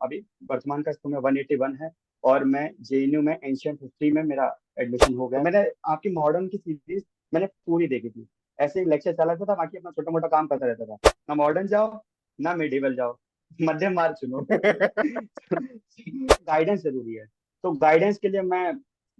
अभी वर्तमान का स्कोर में 181 है। और मैं जेएनयू में एंशियंट हिस्ट्री में मेरा एडमिशन हो गया। तो मैंने आपकी मॉडर्न की सीरीज मैंने पूरी देखी थी। ऐसे ही लेक्चर चला था, बाकी अपना छोटा मोटा काम करता रहता था। ना मॉडर्न जाओ ना मिडिवल जाओ, मध्यम मार्ग चुनो। गाइडेंस जरूरी है। तो गाइडेंस के लिए मैं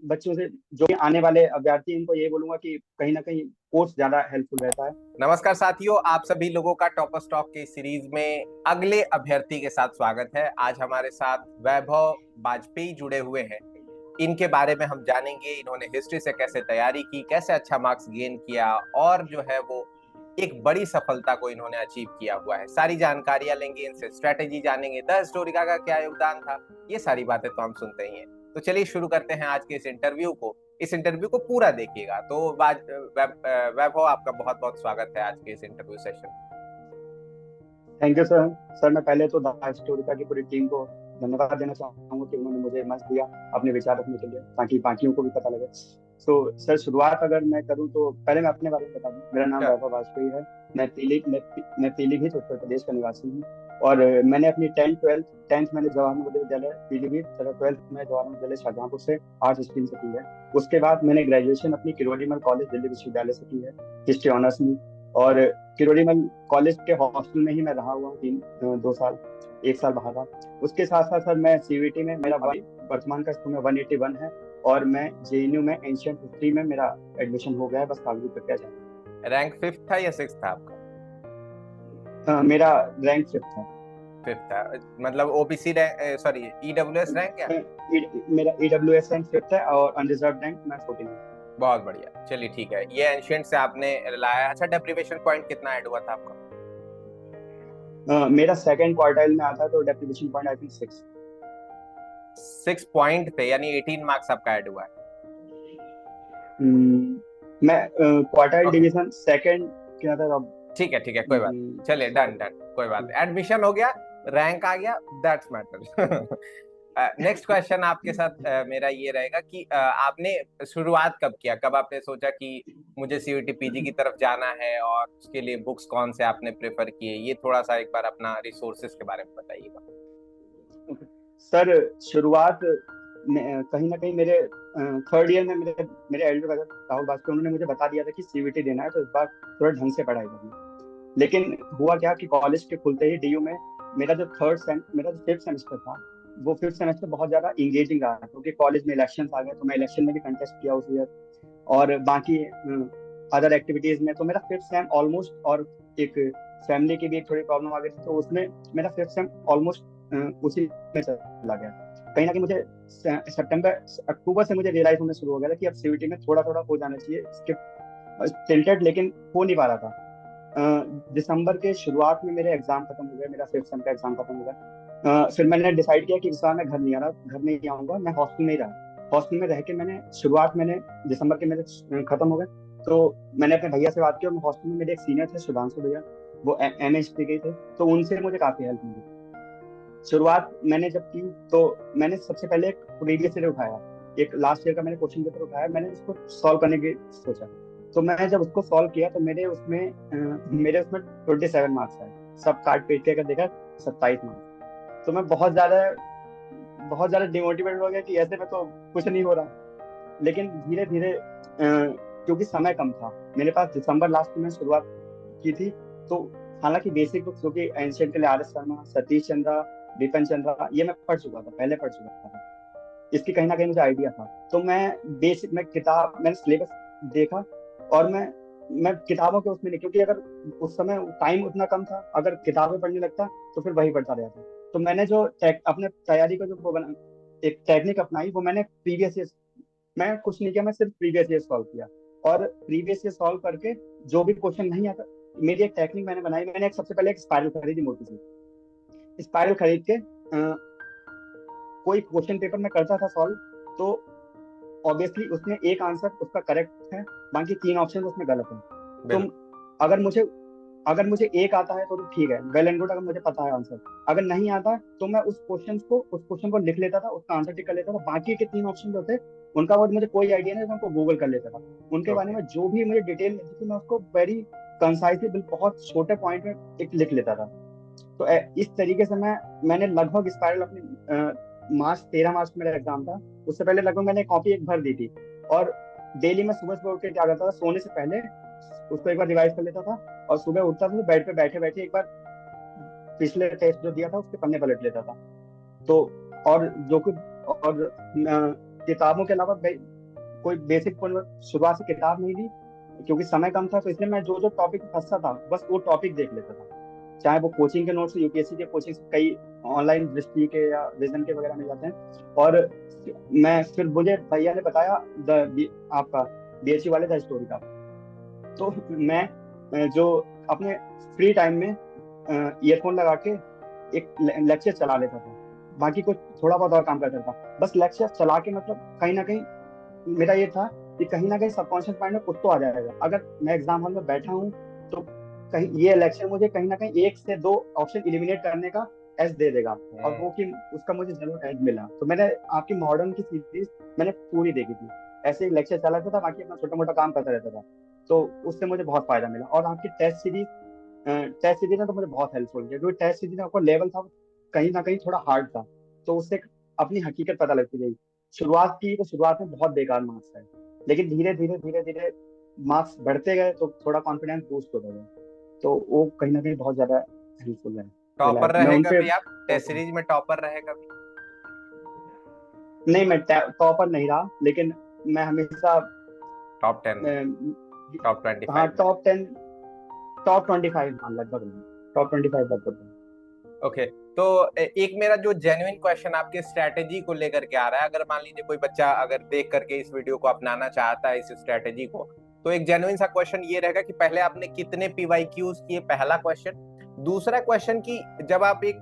बच्चों से, जो भी आने वाले अभ्यर्थी, इनको ये बोलूंगा कि कहीं ना कहीं कोर्स ज्यादा हेल्पफुल रहता है। नमस्कार साथियों, आप सभी लोगों का टॉपर स्टॉक की सीरीज में अगले अभ्यर्थी के साथ स्वागत है। आज हमारे साथ वैभव वाजपेयी जुड़े हुए हैं। इनके बारे में हम जानेंगे, इन्होंने हिस्ट्री से कैसे तैयारी की, कैसे अच्छा मार्क्स गेन किया और जो है वो एक बड़ी सफलता को इन्होंने अचीव किया हुआ है। सारी जानकारियां लेंगे इनसे, स्ट्रेटेजी जानेंगे, द हिस्टोरिका का क्या योगदान था, ये सारी बातें तो हम सुनते ही हैं। तो चलिए शुरू करते हैं आज के इस इंटरव्यू को। इस इंटरव्यू को पूरा देखिएगा। तो वैभव, आपका बहुत बहुत स्वागत है आज के इस इंटरव्यू सेशन में। Thank you sir. सर मैं पहले तो द हिस्टोरिका की पूरी टीम को धन्यवाद देना चाहूंगा कि उन्होंने मुझे मंच दिया अपने विचार रखने के लिए, ताकि बाकियों को भी पता लगे। सर, शुरुआत अगर मैं करूं तो पहले मैं अपने बारे में बता दूं। मेरा नाम अच्छा। वैभव वाजपेयी है। मैं पीलीभीत उत्तर प्रदेश का निवासी हूँ। और मैंने अपनी टेंथ मैंने जवाहर नवोदय विद्यालय पीलीभीत तथा 12th में जवाहर नवोदय विद्यालय शाहजहांपुर से आर्ट्स स्ट्रीम से की है। उसके बाद मैंने ग्रेजुएशन अपनी किरोड़ीमल कॉलेज दिल्ली विश्वविद्यालय से की है, हिस्ट्री ऑनर्स में। और किरोड़ीमल कॉलेज के हॉस्टल में ही मैं रहा हुआ हूँ 2 साल। 1 साल बाहर रहा। उसके साथ साथ सर मैं सीवीटी में मेरा वर्तमान का स्कोर में 181 है। और मैं जेएनयू में एंशियंट हिस्ट्री में मेरा एडमिशन हो गया है, बस कागजी प्रक्रिया जारी रैंक फिफ्थ था या सिक्स था आपका? है। मेरा रैंक 5th था। फिफ्थ था, मतलब OBC rank, sorry EWS rank क्या? मेरा ईडब्ल्यूएस रैंक 5th है और अनरिजर्व रैंक मैं 14 हूँ। बहुत बढ़िया, चलिए ठीक है। ये एंशियंट से आपने लाया। अच्छा, डेप्रिवेशन पॉइंट कितना ऐड हुआ था आपका? मेरा सेकंड क्वार्टाइल में आता है, तो deprivation point I think 6। 6 point थे, यानी 18 मार्क्स आपका ऐड हुआ है। मैं क्वार्टाइल ओके, डिवीजन सेकंड क्या था अब। ठीक है ठीक है, कोई बात नहीं। चलिए, डन डन, कोई बात नहीं। एडमिशन हो गया, रैंक आ गया, दैट्स मैटर। नेक्स्ट क्वेश्चन आपके साथ मेरा ये रहेगा कि आपने शुरुआत कब किया, कब आपने सोचा कि मुझे सीयूटी पीजी की तरफ जाना है, और उसके लिए बुक्स कौन से आपने प्रेफर किए, ये थोड़ा सा एक बार अपना रिसोर्सेज के बारे में बताइएगा। सर, शुरुआत कहीं ना कहीं मेरे थर्ड ईयर में मेरे मेरे एल्डर ब्रदर राहुल वाजपेयी, उन्होंने मुझे बता दिया था कि सीवीटी देना है, तो इस बार थोड़ा ढंग से पढ़ाई करनी है। लेकिन हुआ क्या कि कॉलेज के खुलते ही डीयू में मेरा जो 5th सेमेस्टर था, वो 5th सेमेस्टर बहुत ज्यादा इंगेजिंग रहा, क्योंकि कॉलेज में इलेक्शन आ गए, तो मैं इलेक्शन में भी कंटेस्ट किया उस ईयर। और बाकी अदर एक्टिविटीज में तो मेरा 5th सेम ऑलमोस्ट, और एक फैमिली की भी एक थोड़ी प्रॉब्लम आ गई थी, तो उसमें मेरा 5th सेम ऑलमोस्ट उसी में चला गया। कहीं ना कहीं मुझे सितंबर अक्टूबर से मुझे रियलाइज होना शुरू हो गया था कि अब सीवीटी में थोड़ा थोड़ा हो जाना चाहिए, टिल्टेड, लेकिन हो नहीं पा रहा था। दिसंबर के शुरुआत में मेरे एग्जाम खत्म हो गए, मेरा 5th सेम का एग्जाम खत्म हो गया। फिर मैंने डिसाइड किया कि इस बार मैं घर नहीं आ रहा, घर नहीं आऊंगा, मैं हॉस्टल में ही रहा। हॉस्टल में रह के मैंने दिसंबर के मेरे खत्म हो गए, तो मैंने अपने भैया से बात की, और मैं हॉस्टल में मेरे एक सीनियर थे सुधांशु भैया, वो एम एच डी गए थे, तो उनसे मुझे काफी हेल्प मिली। शुरुआत मैंने जब की, तो मैंने सबसे पहले एक प्रीवियस ईयर उठाया, एक लास्ट ईयर का मैंने क्वेश्चन पेपर उठाया, मैंने उसको सॉल्व करने की सोचा। तो मैं जब उसको सॉल्व किया, तो मेरे उसमें 27 मार्क्स आए। सब काट पीट के अगर देखा, 27 मार्क्स। तो मैं बहुत ज्यादा डिमोटिवेट हो गया कि ऐसे में तो कुछ नहीं हो रहा। लेकिन धीरे धीरे क्योंकि समय कम था मेरे पास, दिसंबर लास्ट में शुरुआत की थी, तो हालांकि बेसिक बुक्स जो कि एंशियंट के लिए आर एस शर्मा, सतीश चंद्रा, बिपिन चंद्रा, ये मैं पढ़ चुका था, पहले पढ़ चुका था। इसकी कहीं ना कहीं मुझे आइडिया था। तो मैंने सिलेबस देखा, और मैं किताबों के उसमें नहीं, क्योंकि अगर उस समय टाइम उतना कम था, अगर किताबें पढ़ने लगता तो फिर वही पढ़ता रहता। तो मैंने जो अपने तैयारी का जो एक टेक्निक अपनाई, वो मैं कुछ नहीं किया, मैं सिर्फ प्रीवियस ईयर सॉल्व किया। और प्रीवियस ईयर सॉल्व करके जो भी क्वेश्चन नहीं आता, मेरी एक टेक्निक मैंने बनाई। मैंने सबसे पहले एक स्पाइरल खरीदी, मोटी सी स्पाइरल खरीद के कोई क्वेश्चन पेपर में करता था सॉल्व, तो ऑब्वियसली उसमें एक आंसर उसका करेक्ट है, बाकी 3 ऑप्शन उसमें गलत है। तो बिल्कुल। अगर मुझे अगर मुझे एक आता है तो ठीक है, वेल एंड गुड, अगर मुझे पता है आंसर। अगर नहीं आता, तो मैं उस क्वेश्चन को लिख लेता था, उसका आंसर टिक कर लेता था। बाकी के 3 ऑप्शन जो थे, उनका वो मुझे कोई आइडिया नहीं था, उनको गूगल कर लेता था। उनके बारे ओके। में जो भी मुझे डिटेल मिलती थी, मैं उसको वेरी कंसाइसली, बहुत छोटे पॉइंट में एक लिख लेता था। तो इस तरीके से मैंने लगभग स्पाइरल अपनी मार्च 13 मार्च को मेरा एग्जाम था, उससे पहले लगभग मैंने कॉपी एक भर दी थी। और डेली मैं सुबह सुबह उठ के क्या करता था, सोने से पहले उसको एक बार रिवाइज कर लेता था, और सुबह उठता था तो बेड पे बैठे बैठे एक बार पिछले टेस्ट जो दिया था उसके पन्ने पलट लेता था। तो और जो कुछ और किताबों के अलावा कोई बेसिक शुरुआत से किताब नहीं ली, क्योंकि समय कम था, तो इसलिए मैं जो जो टॉपिक फंसता था बस वो टॉपिक देख लेता था। चाहे वो कोचिंग के नोट्स, यूपीएससी के कोचिंग से कई ऑनलाइन दृष्टि के या विजन के वगैरह मिल जाते हैं। और मैं फिर मुझे भैया ने बताया आपका बीएचयू वाले द स्टोरी का। तो मैं जो अपने फ्री टाइम में ईयरफोन लगा के एक लेक्चर चला लेता था, बाकी कुछ थोड़ा बहुत और काम करता था। बस लेक्चर चला के मतलब कहीं ना कहीं मेरा ये था कि कहीं ना कहीं सबकॉन्शियस माइंड में कुछ तो आ जाएगा। अगर मैं एग्जाम हॉल में बैठा हूँ तो कहीं ये लेक्चर मुझे कहीं ना कहीं 1 से 2 ऑप्शन इलिमिनेट करने का एज दे देगा, और वो कि उसका मुझे जरूर एज मिला। तो मैंने आपकी मॉडर्न की सीरीज मैंने पूरी देखी थी, ऐसे ही लेक्चर चलाता था, बाकी अपना छोटा मोटा काम करता रहता था। तो उससे मुझे बहुत फायदा मिला। और आपकी टेस्ट सीरीज ने तो मुझे बहुत हेल्पफुल किया, क्योंकि टेस्ट सीरीज में आपको लेवल था कहीं ना कहीं थोड़ा हार्ड था, तो उससे अपनी हकीकत पता लगती गई। शुरुआत की तो शुरुआत में बहुत बेकार मार्क्स है, लेकिन धीरे धीरे मार्क्स बढ़ते गए तो थोड़ा कॉन्फिडेंस बूस्ट होता गया। तो वो कहीं ना कहीं बहुत ज्यादा हेल्पफुल है मेरे टॉपर लाइफ मैं रहे उनपे। कभी आप? टेस्ट सीरीज में टॉपर रहे कभी? नहीं, मैं टॉपर नहीं रहा, लेकिन मैं हमेशा टॉप 10 में? टॉप हाँ 25 में? टॉप 10, टॉप 25, हाँ लगभग नहीं, टॉप 25 लगभग। ओके। तो एक मेरा जो जेन्युइन क्वेश्चन आपके स्ट्रेटेजी को लेकर के आ रहा है, अगर मान लीजिए कोई बच्चा अगर देख करके इस वीडियो को अपनाना चाहता है, इस स्ट्रेटेजी को, तो एक जेन्युइन सा क्वेश्चन ये रहेगा कि पहले आपने कितने पीवाईक्यूज किए, पहला क्वेश्चन। दूसरा क्वेश्चन कि जब आप एक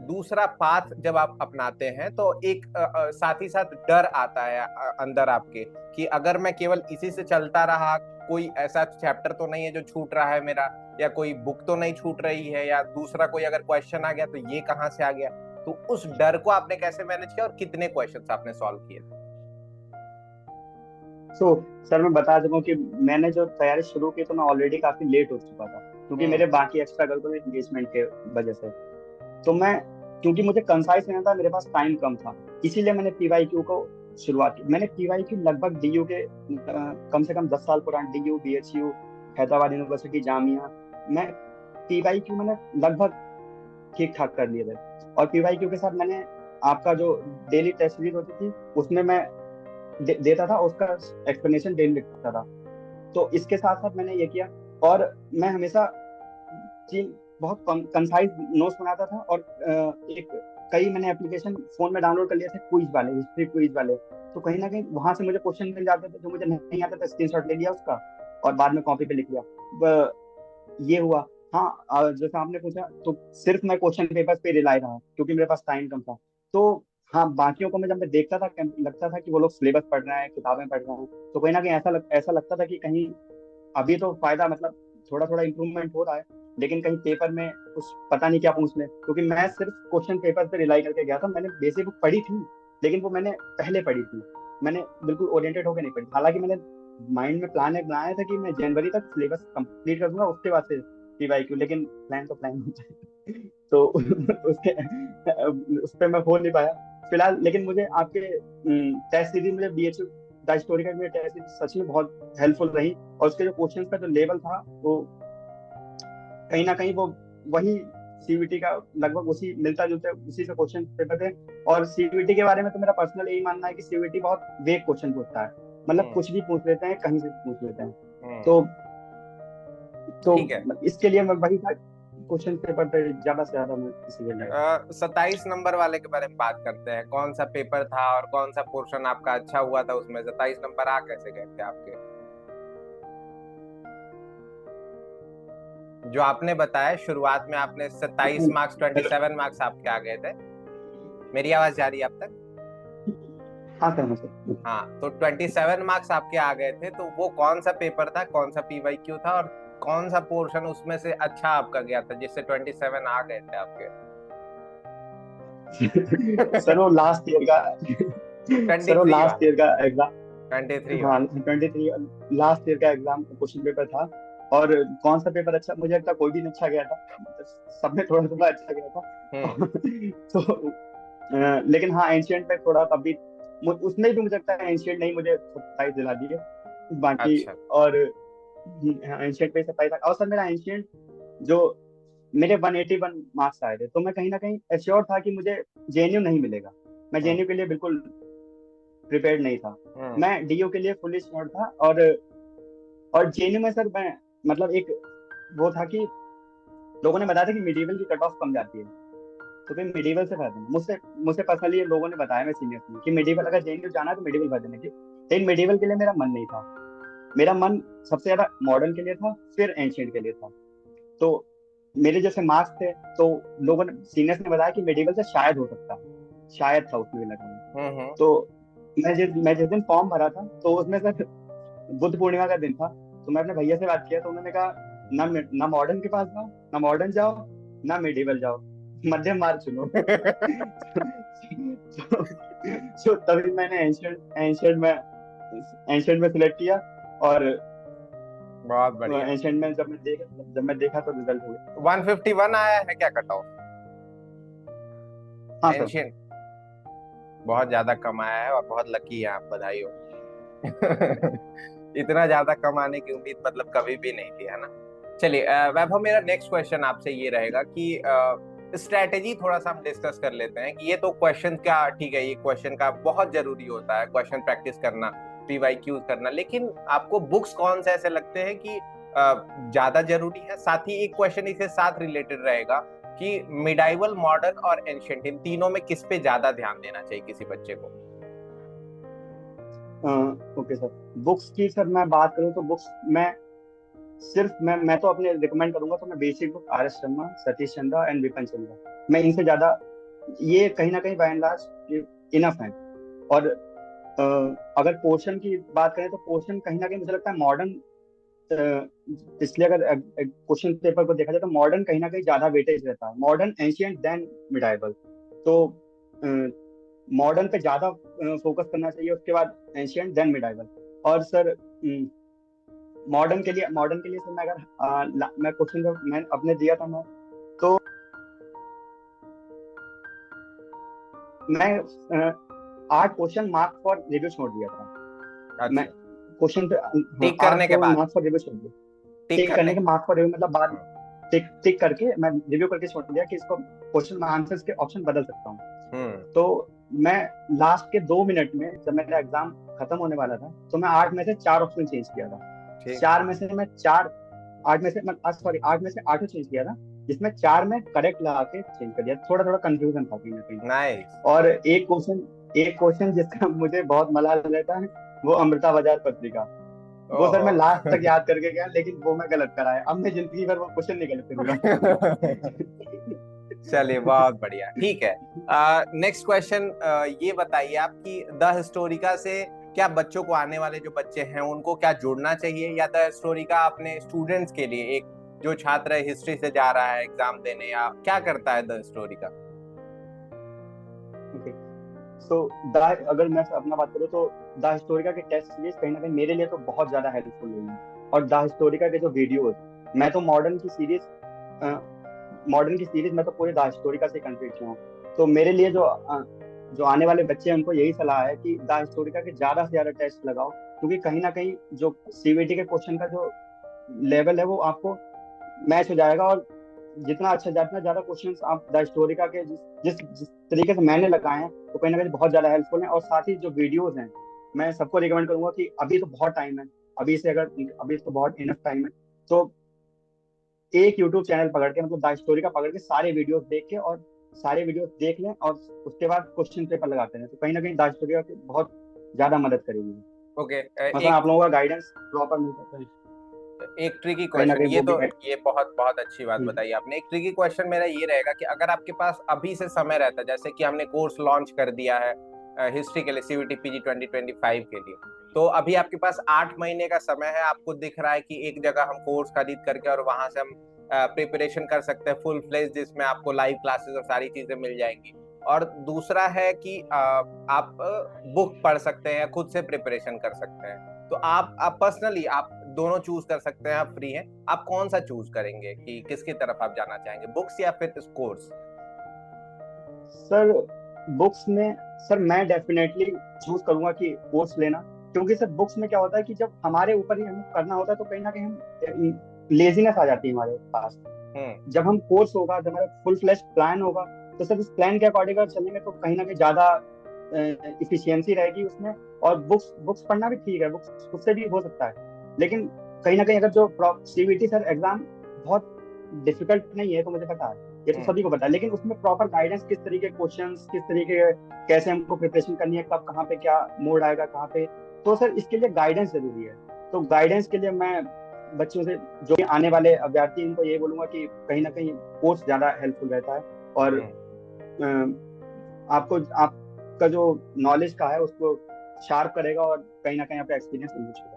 दूसरा पाथ जब आप अपनाते हैं तो एक साथ ही साथ डर आता है अंदर आपके कि अगर मैं केवल इसी से चलता रहा, कोई ऐसा चैप्टर तो नहीं है जो छूट रहा है मेरा, या कोई बुक तो नहीं छूट रही है, या दूसरा कोई अगर क्वेश्चन आ गया तो ये कहाँ से आ गया। तो उस डर को आपने कैसे मैनेज किया और कितने क्वेश्चंस आपने सॉल्व किए? सो सर मैं बता चुका हूँ कि मैंने जो तैयारी शुरू की तो मैं ऑलरेडी काफी लेट हो चुका था, क्योंकि मेरे हम्म। बाकी एक्स्ट्रा करिकुलर एंगेजमेंट के वजह से। तो मैं, क्योंकि मुझे कंसाइज रहना था, मेरे पास टाइम कम था, इसीलिए मैंने पीवाईक्यू को शुरुआत की। मैंने पीवाईक्यू लगभग डीयू के कम से कम 10 साल पुराने DU, BHU, Hyderabad university, Jamia, मैं पीवाईक्यू मैंने लगभग ठीक ठाक कर लिए थे। और पीवाईक्यू के साथ मैंने आपका जो डेली टेस्ट सीरीज होती थी उसमें मैं देता था, उसका एक्सप्लेनेशन डेली लिखता था। तो इसके साथ साथ मैंने ये किया, और मैं हमेशा चीन बहुत कंसाइज नोट्स बनाता था। और एक कई मैंने एप्लीकेशन फोन में डाउनलोड कर लिए थे, क्विज वाले, हिस्ट्री क्विज वाले। तो कहीं ना कहीं वहां से मुझे क्वेश्चन मिल जाते थे, जो मुझे नहीं आता था स्क्रीनशॉट ले लिया उसका, और बाद में कॉपी पे लिख लिया। ये हुआ। हाँ, जैसा आपने पूछा, तो सिर्फ मैं क्वेश्चन पेपर्स पे रिलाई रहा, क्योंकि मेरे पास टाइम कम था। तो हाँ, बाकियों को मैं जब मैं देखता था, लगता था कि वो लोग सिलेबस पढ़ रहे हैं, किताबें पढ़ रहे हैं, तो कहीं ना कहीं ऐसा लगता था कि कहीं अभी तो फायदा मतलब थोड़ा थोड़ा इम्प्रूवमेंट हो रहा है, लेकिन कहीं पेपर में कुछ पता नहीं क्या पूछ ले, क्योंकि मैं सिर्फ क्वेश्चन पेपर पे रिलाई करके गया था। मैंने बेसिक बुक पढ़ी थी, लेकिन वो मैंने पहले पढ़ी थी, मैंने बिल्कुल ओरिएंटेड होकर नहीं पढ़ी। हालांकि मैंने माइंड में प्लान बनाया था कि मैं जनवरी तक सिलेबस कंप्लीट कर दूंगा, उसके बाद से पीवाईक्यू, लेकिन प्लान तो प्लान होता है। तो उसके उस पर मैं हो नहीं पाया फिलहाल। लेकिन मुझे आपके टेस्ट सीरीज में बीएचयू द स्टोरी का मेरे टेस्ट सीरीज सच में बहुत हेल्पफुल रही। और उसके जो क्वेश्चन का जो लेवल था वो कहीं ना कहीं वो वही सीवीटी का लगभग उसी मिलता जुलता उसी से क्वेश्चन पेपर थे। और सीवीटी के बारे में तो मेरा पर्सनल यही मानना है कि सीवीटी बहुत वेग क्वेश्चन पूछता है, मतलब हम्म। कुछ भी पूछ लेते हैं, कहीं से भी पूछ लेते हैं। हम्म। तो ठीक है। इसके लिए मैं वही था, क्वेश्चन पेपर पे ज्यादा से ज्यादा मैं इसलिए लगा। 27 नंबर वाले के बारे में बात करते हैं। कौन सा पेपर था और कौन सा पोर्शन आपका अच्छा हुआ था उसमें? 27 नंबर आ कैसे गए थे आपके? जो आपने बताया शुरुआत में, आपने 27 मार्क्स, 27 मार्क्स आपके आ गए थे। मेरी आवाज जा रही है अब तक? हाँ सर, मैं सर। हाँ, तो 27 मार्क्स आपके आ गए थे, तो वो कौन सा पेपर था, कौन सा पीवाईक्यू था, और कौन सा पोर्शन उसमें से अच्छा आपका गया था जिससे 27 आ गए थे आपके? सर वो लास्ट ईयर का ट्वेंटी सर वो थ्री लास्ट वाला ईयर का एग्जाम। 23 हाँ वाला 23 लास्ट ईयर का एग्जाम क्वेश्चन पेपर था। और कौन सा पेपर अच्छा, मुझे लगता है कोई भी नहीं अच्छा गया था, सब में थोड़ा थोड़ा अच्छा गया था। हम्म। तो लेकिन हाँ एंशियंट पे थोड़ा तब भी उसमें भी मुझे लगता है एंशियंट नहीं मुझे 27 दिला दिए बाकी। अच्छा। और एंशियंट पे 27 था। और सर मेरा एंशियंट जो मेरे 181 मार्क्स आए थे, तो मैं कहीं ना कहीं एश्योर था कि मुझे जेएनयू नहीं मिलेगा। मैं हम्म। जेएनयू के लिए बिल्कुल प्रिपेयर्ड नहीं था। हम्म। मैं डीयू के लिए फुली श्योर था। और जेएनयू में सर मैं मतलब एक वो था कि लोगों ने बताया था कि मिडिवल की कट ऑफ कम जाती है, तो फिर मिडिवल से भर देना। मुझसे मुझसे पर्सनली लोगों ने बताया, मैं सीनियर्स ने, कि मिडिवल अगर जेएनयू जाना है तो मिडिवल भर देना। लेकिन मिडिवल के लिए मेरा मन नहीं था। मेरा मन सबसे ज्यादा मॉडर्न के लिए था, फिर एंशियंट के लिए था। तो मेरे जैसे मार्क्स थे, तो लोगों ने सीनियर्स ने बताया कि मेडिवल से शायद हो सकता है, शायद था उसमें लगा में। हम्म। तो मैं जिस दिन फॉर्म भरा था, तो उसमें सर बुद्ध पूर्णिमा का दिन था। तो मैं अपने भैया से बात किया, तो उन्होंने कहा ना मॉडर्न के पास जाओ, ना मॉडर्न जाओ, ना मेडिवल जाओ, मध्यम मार्ग चुनो। तो, तभी मैंने एंशियंट में सिलेक्ट किया। और बहुत बढ़िया। एंशियंट में जब मैं देखा तो रिजल्ट हो गया। 151 आया है क्या कट ऑफ? हाँ सर। एंशियंट बहुत ज्यादा कम आया है, और बहुत लकी है आप, बधाई हो। इतना ज्यादा कमाने की उम्मीद मतलब कभी भी नहीं थी, है ना। चलिए वैभव, मेरा नेक्स्ट क्वेश्चन आपसे ये रहेगा कि स्ट्रेटेजी थोड़ा सा हम डिस्कस कर लेते हैं कि ये तो क्वेश्चन का ठीक है, ये क्वेश्चन का बहुत जरूरी होता है, क्वेश्चन प्रैक्टिस करना, पीवाईक्यूज करना, लेकिन आपको बुक्स कौन से ऐसे लगते हैं कि ज्यादा जरूरी है? साथ ही एक क्वेश्चन इसके साथ रिलेटेड रहेगा कि मिडाइवल, मॉडर्न और एंशियंट, इन तीनों में किस पे ज्यादा ध्यान देना चाहिए किसी बच्चे को? Okay sir. बुक्स की सर मैं बात करूँ तो बुक्स मैं सिर्फ मैं तो अपने रिकमेंड करूंगा, तो मैं basic book R S Sharma, Satish Chandra and Vipin Chandra, मैं इनसे ज्यादा, ये कहीं ना कहीं बाय एंड लार्ज इनफ है। और अगर पोर्शन की बात करें तो पोर्शन कहीं ना कहीं मुझे लगता है मॉडर्न, इसलिए अगर क्वेश्चन पेपर को देखा जाए तो मॉडर्न कहीं ना कहीं ज्यादा वेटेज रहता है, मॉडर्न एंशियंट देन मिडाइवल। तो मॉडर्न पे ज्यादा फोकस करना चाहिए, उसके बाद एंशियंट देन मिडाइवल। और सर मॉडर्न के लिए सर मैं अगर मैं क्वेश्चन जो मैं अपने दिया था, तो मैं 8 क्वेश्चन मार्क फॉर रिव्यू छोड़ दिया था। मैं अच्छा। क्वेश्चन पे, हाँ, टिक करने आठ के बाद? मार्क फॉर रिव्यू छोड़ दिया। टिक टिक करने करने के के मार्क फॉर रिव्यू मतलब बाद, हम्म। टिक टिक करके मैं रिव्यू करके छोड़ दिया कि इसको क्वेश्चन में आंसर्स के ऑप्शन बदल सकता हूँ। हम्म। तो मैं लास्ट के 2 मिनट में जब मेरा एग्जाम खत्म होने वाला था, तो मैं 8 में से 4 ऑप्शन चेंज किया था। ठीक। 8 में से 8 चेंज किया था, जिसमें 4 में करेक्ट लगा के चेंज कर दिया। थोड़ा थोड़ा कंफ्यूजन था कहीं ना कहीं। नाइस। और एक क्वेश्चन जिसका मुझे बहुत मलाल रहता है, वो अमृता बाजार पत्रिका। वो सर ओहो। मैं लास्ट तक याद करके गया, लेकिन वो मैं गलत कराया। अब मैं जिंदगी भर वो क्वेश्चन नहीं गलत करूंगा। चलिए बहुत बढ़िया, ठीक है। नेक्स्ट क्वेश्चन, ये बताइए आप कि द हिस्टोरिका से क्या बच्चों को, आने वाले जो बच्चे हैं उनको क्या जोड़ना चाहिए, या द हिस्टोरिका अपने स्टूडेंट्स के लिए, एक जो छात्र हिस्ट्री से जा रहा है एग्जाम देने, या क्या करता है the Historica? Okay. So the अगर मैं अपना बात करूँ तो द हिस्टोरिका के टेस्ट सीरीज कहीं ना कहीं मेरे लिए तो बहुत ज्यादा हेल्पफुल हुई है। और द हिस्टोरिका के जो वीडियोस, मैं तो मॉडर्न की सीरीज मैं तो पूरे द हिस्टोरिका से कंप्लीट किया हूँ। तो मेरे लिए जो आने वाले बच्चे हैं उनको यही सलाह है कि द हिस्टोरिका के ज्यादा से ज्यादा टेस्ट लगाओ, क्योंकि कहीं ना कहीं जो सीवीटी के क्वेश्चन का जो लेवल है वो आपको मैच हो जाएगा। और जितना ज्यादा क्वेश्चंस आप द हिस्टोरिका के जिस तरीके से मैंने लगाए हैं, तो कहीं ना कहीं बहुत ज्यादा हेल्पफुल है। और साथ ही जो वीडियोस हैं, मैं सबको रिकमेंड करूंगा कि अभी तो बहुत टाइम है, अभी तो बहुत इनफ टाइम है। तो एक यूट्यूब चैनल पकड़ के, मतलब द हिस्टोरिका पकड़ के सारे वीडियोस देख के, और सारे वीडियोस देख लें और उसके बाद क्वेश्चन पेपर लगाते हैं, तो कहीं ना कहीं द हिस्टोरिका की बहुत ज्यादा मदद करेगी। ओके। मतलब एक आप लोगों का गाइडेंस प्रॉपर मिल सकता है, एक ट्रिकी कहीं ना क्वेश्चन, कहीं ये वो भी तो ये बहुत बहुत अच्छी बात हम्म, बताई आपने। एक ट्रिकी क्वेश्चन मेरा ये रहेगा कि अगर आपके पास अभी से समय रहता, जैसे कि हमने कोर्स लॉन्च कर दिया है हिस्ट्री के लिए, सीवीटी पीजी 2025 के लिए, तो अभी आपके पास 8 महीने का समय है, आपको दिख रहा है कि एक जगह हम कोर्स खरीद करके और वहां से हम प्रिपरेशन कर सकते हैं फुल फ्लेज, जिसमें आपको लाइव क्लासेस और सारी चीजें मिल जाएंगी। और दूसरा है कि आप बुक पढ़ सकते हैं, खुद से प्रिपरेशन कर सकते हैं। तो आप पर्सनली आप दोनों चूज कर सकते हैं, आप फ्री हैं, आप कौन सा चूज करेंगे कि किसकी तरफ आप जाना चाहेंगे, बुक्स या फिर कोर्स? सर बुक्स में, सर मैं डेफिनेटली चूज करूंगा कि कोर्स लेना। क्योंकि सर बुक्स में क्या होता है कि जब हमारे ऊपर ही हमें करना होता है तो कहीं ना कहीं हम लेजीनेस आ जाती है हमारे पास। जब हम कोर्स होगा, जब हमारा फुल फ्लैश प्लान होगा, तो सर उस प्लान के अकॉर्डिंग अगर चलेंगे तो कहीं ना कहीं ज्यादा इफिशियंसी रहेगी उसमें। और बुक्स बुक्स पढ़ना भी ठीक है, बुक्स उससे भी हो सकता है, लेकिन कहीं ना कहीं अगर जो सीबीटी सर एग्जाम बहुत डिफिकल्ट नहीं है, तो मुझे पता है, ये तो सभी को पता है, लेकिन उसमें प्रॉपर गाइडेंस, किस तरीके के क्वेश्चंस, किस तरीके कैसे हमको प्रिपरेशन करनी है, कब कहाँ पे क्या मोड आएगा कहाँ पे, तो सर इसके लिए गाइडेंस जरूरी है। तो गाइडेंस के लिए मैं बच्चों से, जो आने वाले अभ्यर्थी, इनको ये बोलूंगा कि कहीं ना कहीं कोर्स ज्यादा हेल्पफुल रहता है, और आपको आपका जो नॉलेज का है उसको शार्प करेगा, और कहीं ना कहीं आपका एक्सपीरियंस इंक्रीज होगा।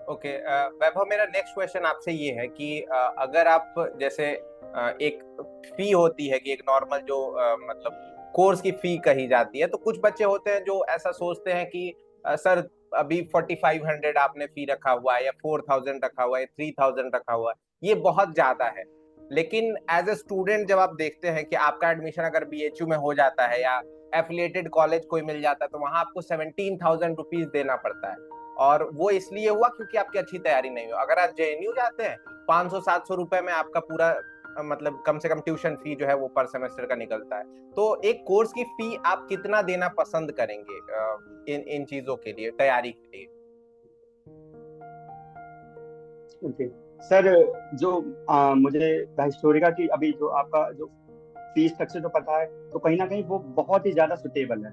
ओके वैभव, मेरा नेक्स्ट क्वेश्चन आपसे ये है कि अगर आप जैसे एक फी होती है कि एक नॉर्मल जो मतलब कोर्स की फी कही जाती है, तो कुछ बच्चे होते हैं जो ऐसा सोचते हैं कि सर अभी 4500 आपने फी रखा हुआ है, या 4000 रखा हुआ है, 3000 रखा हुआ है, ये बहुत ज्यादा है। लेकिन एज ए स्टूडेंट जब आप देखते हैं कि आपका एडमिशन अगर बीएचयू में हो जाता है या एफिलिएटेड कॉलेज कोई मिल जाता है, तो वहां आपको 17,000 रुपीज देना पड़ता है। और वो इसलिए हुआ क्योंकि आपकी अच्छी तैयारी नहीं हुई। अगर आप जेएनयू जाते हैं, 500-700 रुपए में आपका पूरा मतलब कम से कम ट्यूशन फी जो है वो पर सेमेस्टर का निकलता है। तो एक कोर्स की फी आप कितना देना पसंद करेंगे इन इन चीजों के लिए, तैयारी के लिए? ओके सर, जो मुझे हिस्टोरिका की अभी जो आपका जो फीस स्ट्रक्चर जो पता है, तो कहीं ना कहीं वो बहुत ही ज्यादा सुटेबल है,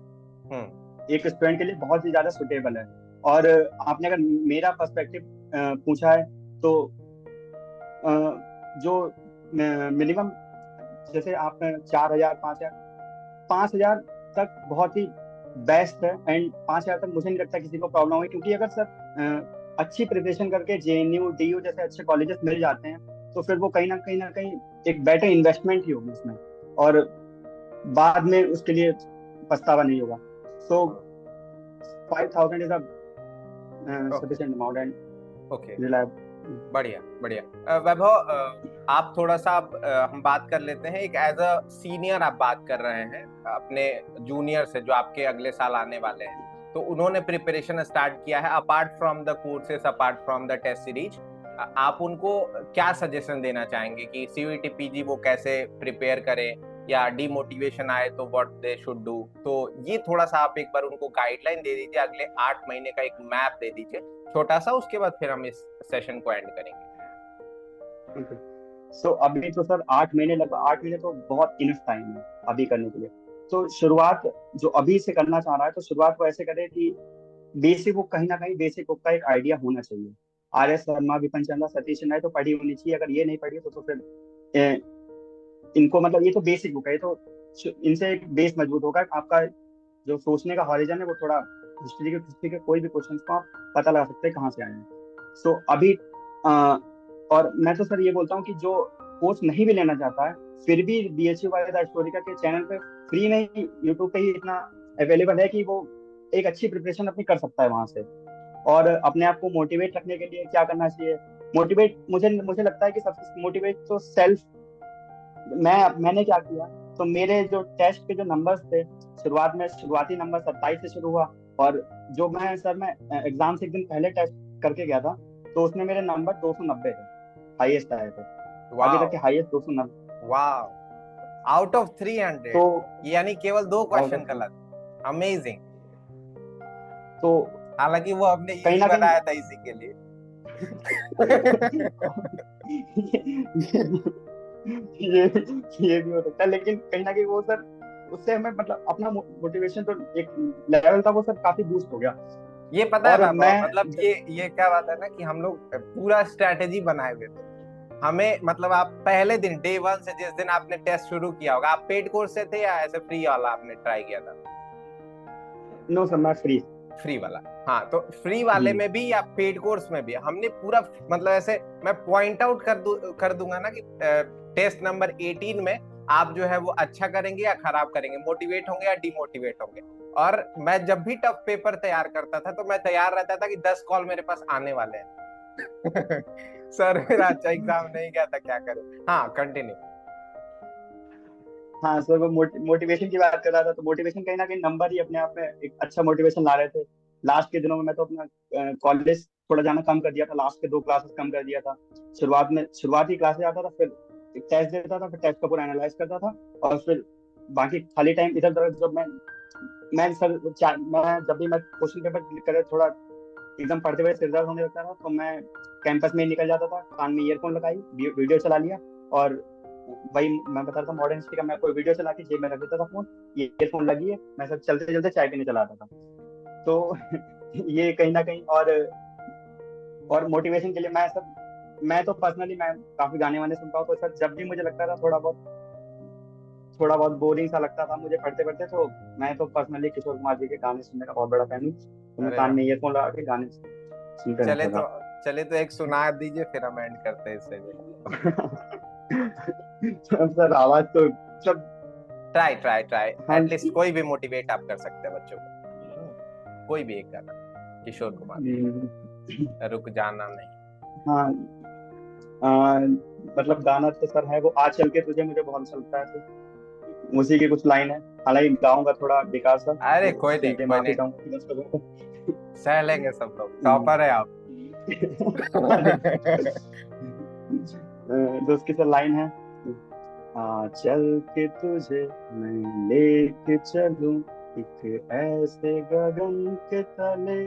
एक स्टूडेंट के लिए बहुत ही ज्यादा सुटेबल है। और आपने अगर मेरा पर्सपेक्टिव पूछा है, तो जो मिनिमम, जैसे आप 4,000, 5,000 तक बहुत ही बेस्ट है। एंड 5,000 तक मुझे नहीं लगता किसी को प्रॉब्लम होगी, क्योंकि अगर सर अच्छी प्रिपरेशन करके जेएनयू डीयू जैसे अच्छे कॉलेजेस मिल जाते हैं, तो फिर वो कहीं ना कहीं एक बेटर इन्वेस्टमेंट ही होगी उसमें, और बाद में उसके लिए पछतावा नहीं होगा। सो 5,000 is a sufficient amount and okay, reliable. बढ़िया बढ़िया। वैभव, आप थोड़ा सा हम बात कर लेते हैं, एक एज अ सीनियर आप बात कर रहे हैं अपने जूनियर से जो आपके अगले साल आने वाले हैं, तो उन्होंने प्रिपरेशन स्टार्ट किया है apart from the courses, apart from the test series. आप उनको क्या सजेशन देना चाहेंगे कि सीयूईटी पीजी वो कैसे प्रिपेयर करें, या डीमोटिवेशन आए तो व्हाट दे शुड डू? तो ये थोड़ा सा आप एक बार उनको गाइडलाइन दे दीजिए, अगले 8 महीने का एक मैप दे दीजिए छोटा सा, उसके बाद फिर हम इस सेशन को एंड करेंगे। सो अभी तो सर 8 महीने, लगभग 8 महीने तो बहुत इनफ टाइम है अभी करने के लिए। तो शुरुआत जो अभी से करना चाह रहा है, तो शुरुआत को ऐसे करे कि बेसिक बुक, कहीं ना कहीं बेसिक बुक का एक आइडिया होना चाहिए। आर एस शर्मा, विपिन चंद्रा, सतीश चंद्रा तो पढ़ी होनी चाहिए। अगर ये नहीं पढ़ी तो फिर इनको, मतलब ये तो बेसिक बुक है, ये तो इनसे एक बेस मजबूत होगा आपका। जो सोचने का हॉरिजन है वो थोड़ा, हिस्ट्री के कोई भी क्वेश्चंस को आप पता लगा सकते हैं कहाँ से आए हैं। सो अभी और मैं तो सर ये बोलता हूँ कि जो कोर्स नहीं भी लेना चाहता है, फिर भी बीएचयू वाले द हिस्टोरिका के चैनल पे फ्री में ही, यूट्यूब पे ही इतना अवेलेबल है कि वो एक अच्छी प्रिपरेशन अपनी कर सकता है वहां से। और अपने आप को मोटिवेट रखने के लिए क्या करना चाहिए? मोटिवेट, मुझे मुझे लगता है कि सबसे मोटिवेट तो सेल्फ। मैंने क्या किया, तो मेरे जो टेस्ट के जो नंबर्स थे, शुरुआत में शुरुआती नंबर 27 से शुरू हुआ, और जो मैं एग्जाम से एक दिन पहले टेस्ट करके गया था, तो उसमें मेरे नंबर 290 थे, हाईएस्ट आए थे, अभी तक के हाईएस्ट 290। वाह, आउट ऑफ 300, तो यानी केवल 2 क्वेश्चन गलत। अमेजिंग। तो हालांकि वो हमने कहीं इजी ना कहीं बनाया था इसी के लिए। ये भी हो सकता है, लेकिन कहीं ना कहीं वो सर, उससे हमें मतलब अपना मोटिवेशन तो एक लेवल था वो सर काफी बूस्ट हो गया। ये पता है और बाबा, मैं मतलब ये क्या बात है ना कि हम लोग पूरा स्ट्रेटेजी बनाए हुए थे। हमें मतलब आप पहले दिन डे 1 से जिस दिन आपने टेस्ट शुरू किया होगा, आप पेड कोर्स से थे या ऐसे फ्री वाला आपने ट्राई किया था? नो सर, मैं फ्री। फ्री वाला। हाँ, तो फ्री वाले में भी या पेड कोर्स में भी हमने पूरा मतलब ऐसे मैं पॉइंट आउट कर दूंगा ना कि टेस्ट नंबर 18 में आप जो है वो अच्छा करेंगे या खराब करेंगे, मोटिवेट होंगे या डिमोटिवेट होंगे। और मैं जब भी टफ पेपर तैयार करता था तो मैं तैयार रहता था कि 10 कॉल मेरे पास आने वाले हैं। सर मेरा अच्छा एग्जाम नहीं गया था, क्या करें। हाँ, कंटिन्यू। हाँ सर, वो मोटिवेशन की बात कर रहा था, तो मोटिवेशन कहीं ना कहीं नंबर ही अपने आप में एक अच्छा मोटिवेशन ला रहे थे। लास्ट के दिनों में मैं तो अपना कॉलेज थोड़ा जाना कम कर दिया था, लास्ट के 2 क्लासेस कम कर दिया था। शुरुआती क्लासेस आता था, फिर टेस्ट देता था, फिर टेस्ट का पूरा एनालाइज करता था, और फिर बाकी खाली टाइम इधर उधर जब मैं जब भी मैं क्वेश्चन पेपर क्लिक करे थोड़ा एकदम पढ़ते हुए सिर दर्द होने लगता था, तो मैं कैंपस में ही निकल जाता था, कान में ईयरफोन लगाई, वीडियो चला लिया, और वही मैं बता रहा था मॉडर्न हिस्ट्री का, मैं कोई वीडियो चला के जेब में रख देता था फोन, ईयरफोन लगी है, मैं सब चलते चलते चाय पीने चला आता था। तो ये कहीं ना कहीं, और मोटिवेशन के लिए मैं तो पर्सनली मैं काफी गाने वाने सुनता हूँ, तो सर जब भी मुझे लगता था थोड़ा बहुत बोरिंग सा लगता था मुझे पढ़ते पढ़ते, तो मैं तो पर्सनली किशोर कुमार जी के गाने सुनने का बहुत बड़ा फैन हूँ, तो मैं अरे कान वाह। में ईयरफोन लगा के गाने सुनते चले रहता तो था। चले तो एक सुना दीजिए, फिर हम एंड करते हैं इससे। सर आवाज तो सब। ट्राई ट्राई ट्राई, हाँ एटलीस्ट कोई भी मोटिवेट आप कर सकते हैं बच्चों को। कोई भी एक गाना, किशोर कुमार, हम्म, रुक जाना नहीं। हाँ, मतलब गाना तो सर है वो, आज चल के तुझे, मुझे बहुत अच्छा लगता है सर। उसी की कुछ लाइन है, हालांकि गाऊंगा थोड़ा बेकार सा, अरे तो कोई उसके नहीं, लिए कोई माफी नहीं, चाहूंगा कि दर्शकों सह लेंगे सब लोग, को। टॉपर है आप। अरे, तो उसकी सर लाइन है, चल के तुझे मैं लेके चलूं एक ऐसे गगन के तले,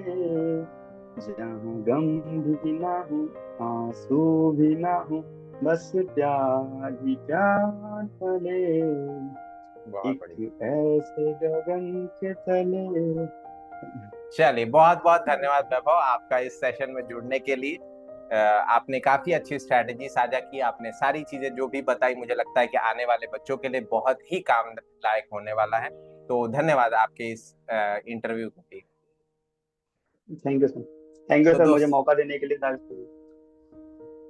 जहाँ गम भी ना हो, आंसू भी ना हो, बस प्यार ही प्यार पले, बहुत एक बढ़िया। ऐसे गगन के तले। चलिए, बहुत बहुत धन्यवाद वैभव आपका इस सेशन में जुड़ने के लिए। आपने काफी अच्छी स्ट्रैटेजी साझा की, आपने सारी चीजें जो भी बताई, मुझे लगता है कि आने वाले बच्चों के लिए बहुत ही काम लायक होने वाला है। तो धन्यवाद आपके इस इंटरव्यू के लिए। Thank you sir, thank you तो सर, मुझे दोस्त मौका देने के लिए।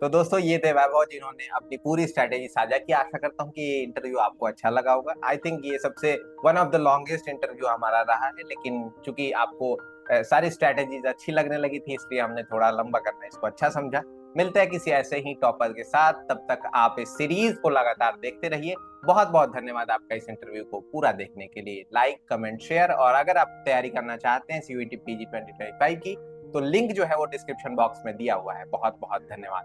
तो दोस्तों, ये थे वैभव जिन्होंने अपनी पूरी स्ट्रैटेजी साझा की। आशा करता हूँ कि ये इंटरव्यू आपको अच्छा लगा होगा। आई थिंक ये सबसे one of the longest interview हमारा रहा है, लेकिन चूंकि आपको सारी स्ट्रैटेजीज अच्छी लगने लगी थी, इसलिए हमने थोड़ा लंबा करना इसको अच्छा समझा। मिलते हैं किसी ऐसे ही टॉपर के साथ, तब तक आप इस सीरीज को लगातार देखते रहिए। बहुत बहुत धन्यवाद आपका इस इंटरव्यू को पूरा देखने के लिए। लाइक, कमेंट, शेयर, और अगर आप तैयारी करना चाहते हैं CUET PG 2025 की, तो लिंक जो है वो डिस्क्रिप्शन बॉक्स में दिया हुआ है। बहुत बहुत धन्यवाद।